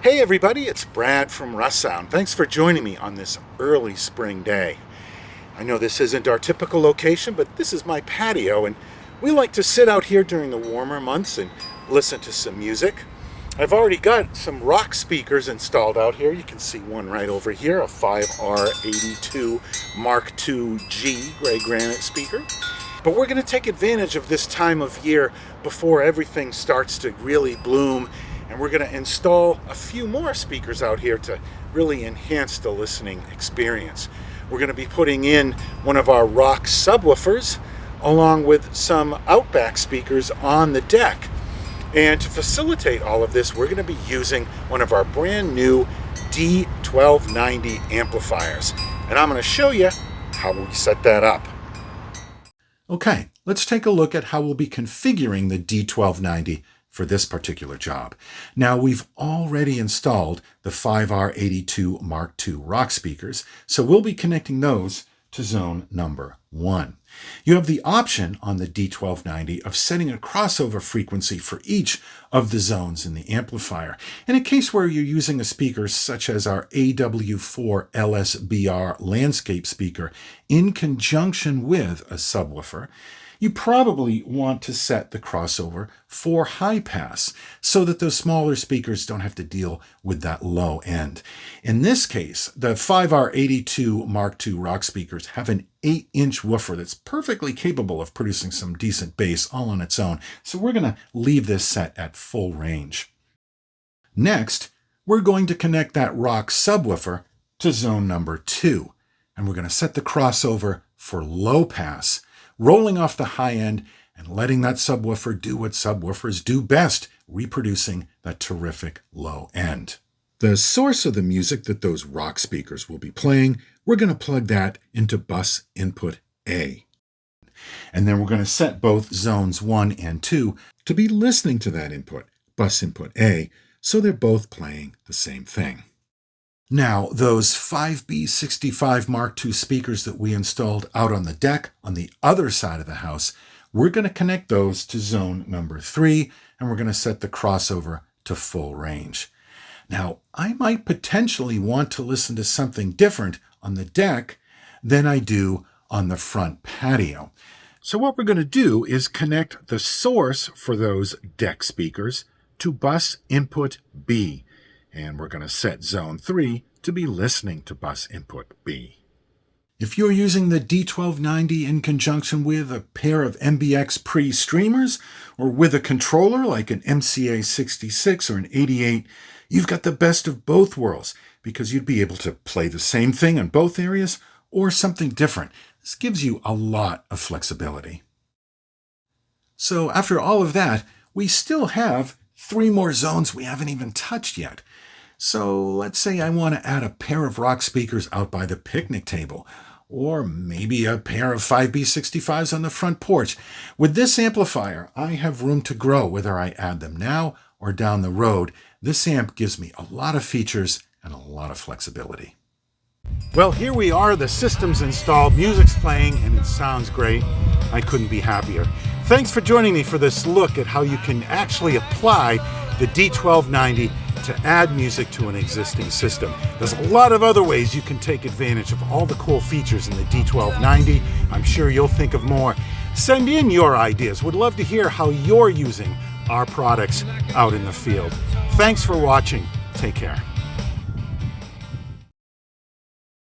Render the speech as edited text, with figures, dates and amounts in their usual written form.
Hey everybody, it's Brad from Russound. Thanks for joining me on this early spring day. I know this isn't our typical location, but this is my patio, and we like to sit out here during the warmer months and listen to some music. I've already got some rock speakers installed out here. You can see one right over here, a 5R82 Mark II G gray granite speaker. But we're going to take advantage of this time of year before everything starts to really bloom, and we're going to install a few more speakers out here to really enhance the listening experience. We're going to be putting in one of our rock subwoofers along with some Outback speakers on the deck. And to facilitate all of this, we're going to be using one of our brand new D1290 amplifiers. And I'm going to show you how we set that up. Okay, let's take a look at how we'll be configuring the D1290 for this particular job. Now, we've already installed the 5R82 Mark II rock speakers, so we'll be connecting those to zone number 1. You have the option on the D1290 of setting a crossover frequency for each of the zones in the amplifier. In a case where you're using a speaker such as our AW4 LSBR landscape speaker in conjunction with a subwoofer, you probably want to set the crossover for high pass so that those smaller speakers don't have to deal with that low end. In this case, the 5R82 Mark II rock speakers have an 8-inch woofer that's perfectly capable of producing some decent bass all on its own, so we're going to leave this set at full range. Next, we're going to connect that rock subwoofer to zone number 2, and we're going to set the crossover for low pass, rolling off the high end and letting that subwoofer do what subwoofers do best, reproducing that terrific low end. The source of the music that those rock speakers will be playing, we're going to plug that into bus input A. And then we're going to set both zones 1 and 2 to be listening to that input, bus input A, so they're both playing the same thing. Now, those 5B65 Mark II speakers that we installed out on the deck on the other side of the house, we're going to connect those to zone number 3, and we're going to set the crossover to full range. Now, I might potentially want to listen to something different on the deck than I do on the front patio. So what we're going to do is connect the source for those deck speakers to bus input B. And we're going to set zone 3 to be listening to bus input B. If you're using the D1290 in conjunction with a pair of MBX pre-streamers or with a controller like an MCA66 or an 88, you've got the best of both worlds because you'd be able to play the same thing in both areas or something different. This gives you a lot of flexibility. So after all of that, we still have 3 more zones we haven't even touched yet. So let's say I want to add a pair of rock speakers out by the picnic table, or maybe a pair of 5B65s on the front porch. With this amplifier, I have room to grow whether I add them now or down the road. This amp gives me a lot of features and a lot of flexibility. Well, here we are. The system's installed, music's playing, and it sounds great. I couldn't be happier. Thanks for joining me for this look at how you can actually apply the D1290 to add music to an existing system. There's a lot of other ways you can take advantage of all the cool features in the D1290. I'm sure you'll think of more. Send in your ideas. Would love to hear how you're using our products out in the field. Thanks for watching. Take care.